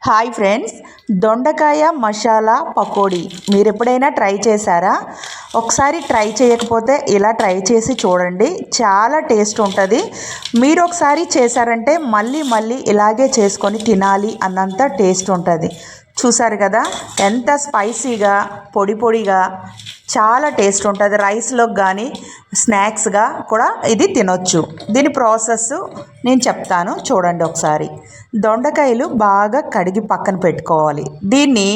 Hi friends, దొండకాయ మసాలా పకోడీ మీరు ఎప్పుడైనా ట్రై చేశారా? ఒకసారి ట్రై చేయకపోతే ఇలా ట్రై చేసి చూడండి, చాలా టేస్ట్ ఉంటుంది. మీరు ఒకసారి చేశారంటే మళ్ళీ మళ్ళీ ఇలాగే చేసుకొని తినాలి అన్నంత టేస్ట్ ఉంటుంది. చూసారు కదా ఎంత స్పైసీగా పొడి పొడిగా చాలా టేస్ట్ ఉంటుంది. రైస్లోకి కానీ స్నాక్స్గా కూడా ఇది తినొచ్చు. దీని ప్రాసెస్ నేను చెప్తాను చూడండి ఒకసారి. దొండకాయలు బాగా కడిగి పక్కన పెట్టుకోవాలి. దీన్ని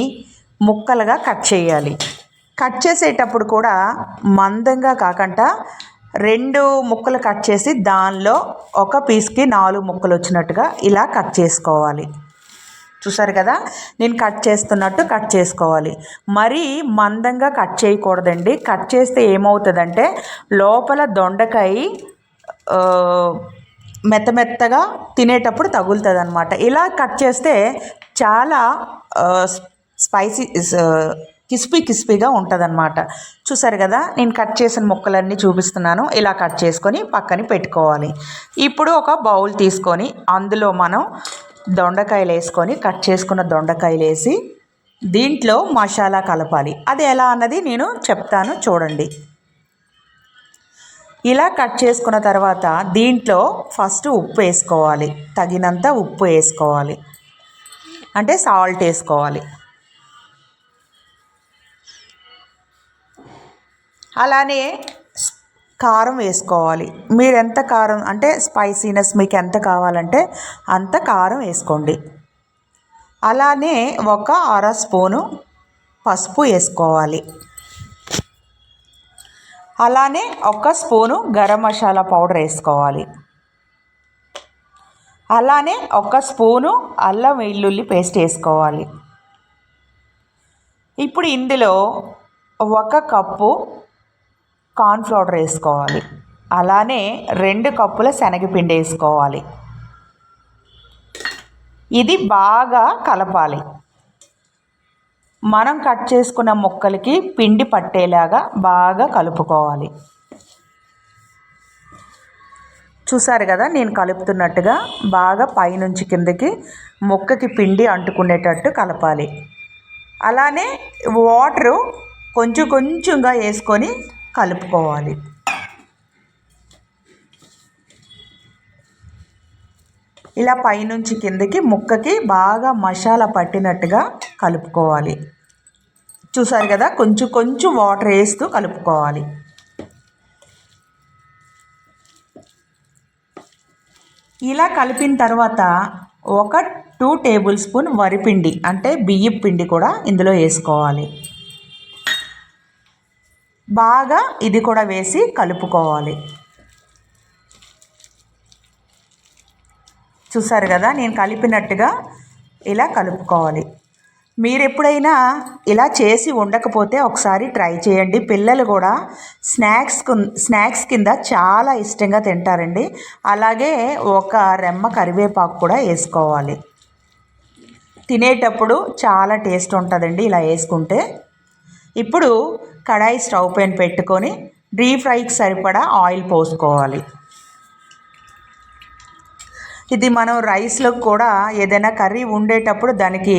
ముక్కలుగా కట్ చేయాలి. కట్ చేసేటప్పుడు కూడా మందంగా కాకుండా 2 ముక్కలు కట్ చేసి దానిలో ఒక పీస్కి 4 ముక్కలు వచ్చినట్టుగా ఇలా కట్ చేసుకోవాలి. చూసారు కదా, నేను కట్ చేస్తున్నట్టు కట్ చేసుకోవాలి. మరీ మందంగా కట్ చేయకూడదండి. కట్ చేస్తే ఏమవుతుందంటే లోపల దొండకాయ మెత్తగా తినేటప్పుడు తగులుతుంది అనమాట. ఇలా కట్ చేస్తే చాలా స్పైసీ క్రిస్పీగా ఉంటుంది అనమాట. చూసారు కదా, నేను కట్ చేసిన ముక్కలన్నీ చూపిస్తున్నాను. ఇలా కట్ చేసుకొని పక్కన పెట్టుకోవాలి. ఇప్పుడు ఒక బౌల్ తీసుకొని అందులో మనం దొండకాయలు వేసుకొని కట్ చేసుకున్న దొండకాయలు వేసి దీంట్లో మసాలా కలపాలి. అది ఎలా అన్నది నేను చెప్తాను చూడండి. ఇలా కట్ చేసుకున్న తర్వాత దీంట్లో ఫస్ట్ ఉప్పు వేసుకోవాలి. తగినంత ఉప్పు వేసుకోవాలి, అంటే సాల్ట్ వేసుకోవాలి. అలానే కారం వేసుకోవాలి. మీరు ఎంత కారం అంటే స్పైసీనెస్ మీకు ఎంత కావాలంటే అంత కారం వేసుకోండి. అలానే ఒక 1/2 స్పూను పసుపు వేసుకోవాలి. అలానే 1 స్పూను గరం మసాలా పౌడర్ వేసుకోవాలి. అలానే 1 స్పూను అల్లం వెల్లుల్లి పేస్ట్ వేసుకోవాలి. ఇప్పుడు ఇందులో 1 కప్పు కార్న్ఫ్లవర్ వేసుకోవాలి. అలానే 2 కప్పుల శనగపిండి వేసుకోవాలి. ఇది బాగా కలపాలి. మనం కట్ చేసుకున్న ముక్కలకి పిండి పట్టేలాగా బాగా కలుపుకోవాలి. చూసారు కదా, నేను కలుపుతున్నట్టుగా బాగా పైనుంచి కిందకి ముక్కకి పిండి అంటుకునేటట్టు కలపాలి. అలానే వాటరు కొంచెంగా వేసుకొని కలుపుకోవాలి. ఇలా పైనుంచి కిందకి ముక్కకి బాగా మసాలా పట్టినట్టుగా కలుపుకోవాలి. చూసారు కదా, కొంచెం వాటర్ వేస్తూ కలుపుకోవాలి. ఇలా కలిపిన తర్వాత ఒక 2 టేబుల్ స్పూన్ వరిపిండి అంటే బియ్యం పిండి కూడా ఇందులో వేసుకోవాలి. బాగా ఇది కూడా వేసి కలుపుకోవాలి. చూసారు కదా, నేను కలిపినట్టుగా ఇలా కలుపుకోవాలి. మీరు ఎప్పుడైనా ఇలా చేసి ఉండకపోతే ఒకసారి ట్రై చేయండి. పిల్లలు కూడా స్నాక్స్ కింద చాలా ఇష్టంగా తింటారండి. అలాగే ఒక రెమ్మ కరివేపాకు కూడా వేసుకోవాలి. తినేటప్పుడు చాలా టేస్ట్ ఉంటుందండి ఇలా వేసుకుంటే. ఇప్పుడు కడాయి స్టవ్ పైన పెట్టుకొని డీప్ ఫ్రైకి సరిపడా ఆయిల్ పోసుకోవాలి. ఇది మనం రైస్లో కూడా ఏదైనా కర్రీ ఉండేటప్పుడు దానికి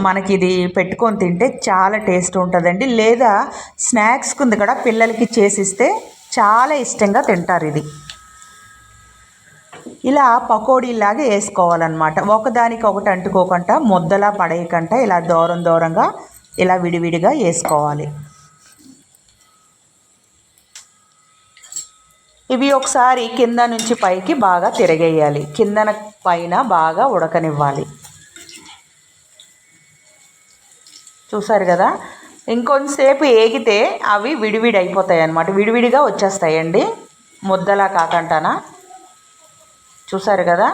మనకి ఇది పెట్టుకొని తింటే చాలా టేస్ట్ ఉంటుందండి. లేదా స్నాక్స్ కింద కూడా పిల్లలకి చేసిస్తే చాలా ఇష్టంగా తింటారు. ఇది ఇలా పకోడీలాగా వేసుకోవాలన్నమాట. ఒకదానికి ఒకటి అంటుకోకుండా ముద్దలా పడేయకుండా ఇలా దూరంగా ఇలా విడివిడిగా వేసుకోవాలి. ఇవి ఒకసారి కింద నుంచి పైకి బాగా తిరగేయాలి. కిందన పైన బాగా ఉడకనివ్వాలి. చూసారు కదా, ఇంకొంతసేపు ఏగితే అవి విడివిడి అయిపోతాయి అన్నమాట. విడివిడిగా వచ్చేస్తాయండి, ముద్దలా కాకుండానా. చూసారు కదా,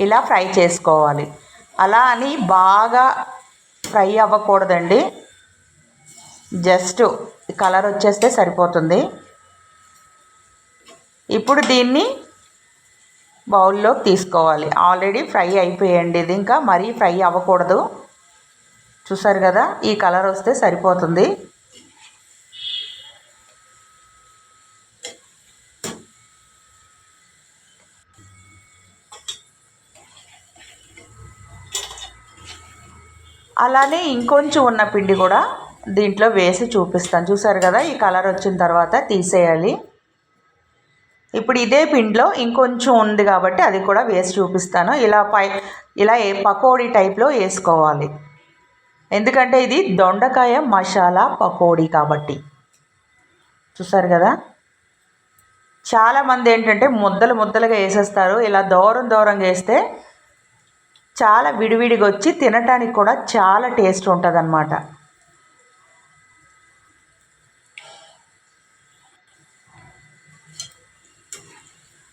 ఇలా ఫ్రై చేసుకోవాలి. అలా అని బాగా ఫ్రై అవ్వకూడదండి, జస్ట్ కలర్ వచ్చేస్తే సరిపోతుంది. ఇప్పుడు దీన్ని బౌల్లోకి తీసుకోవాలి. ఆల్రెడీ ఫ్రై అయిపోయండి, ఇది ఇంకా మరీ ఫ్రై అవ్వకూడదు. చూసారు కదా, ఈ కలర్ వస్తే సరిపోతుంది. అలానే ఇంకొంచెం ఉన్న పిండి కూడా దీంట్లో వేసి చూపిస్తాను. చూసారు కదా, ఈ కలర్ వచ్చిన తర్వాత తీసేయాలి. ఇప్పుడు ఇదే పిండిలో ఇంకొంచెం ఉంది కాబట్టి అది కూడా వేసి చూపిస్తాను. ఇలా పకోడీ టైప్లో వేసుకోవాలి. ఎందుకంటే ఇది దొండకాయ మసాలా పకోడీ కాబట్టి. చూసారు కదా, చాలామంది ఏంటంటే ముద్దలు ముద్దలుగా వేసేస్తారు. ఇలా దూరంగా వేస్తే చాలా విడివిడిగా వచ్చి తినటానికి కూడా చాలా టేస్ట్ ఉంటుంది అన్నమాట.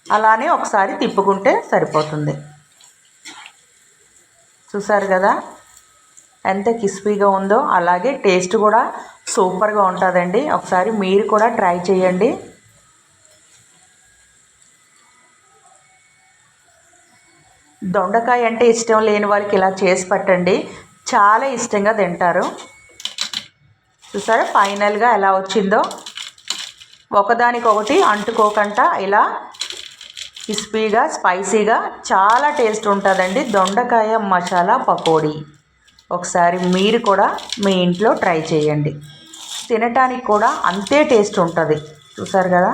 అలానే ఒకసారి తిప్పుకుంటే సరిపోతుంది. చూసారు కదా ఎంత క్రిస్పీగా ఉందో, అలాగే టేస్ట్ కూడా సూపర్గా ఉంటుందండి. ఒకసారి మీరు కూడా ట్రై చేయండి. దొండకాయ అంటే ఇష్టం లేని వాళ్ళకి ఇలా చేసి పెట్టండి, చాలా ఇష్టంగా తింటారు. చూసారా ఫైనల్గా ఎలా వచ్చిందో, ఒకదానికొకటి అంటుకోకుండా ఇలా క్రిస్పీగా స్పైసీగా చాలా టేస్ట్ ఉంటుందండి దొండకాయ మసాలా పకోడీ. ఒకసారి మీరు కూడా మీ ఇంట్లో ట్రై చేయండి, తినటానికి కూడా అంతే టేస్ట్ ఉంటుంది. చూసారు కదా.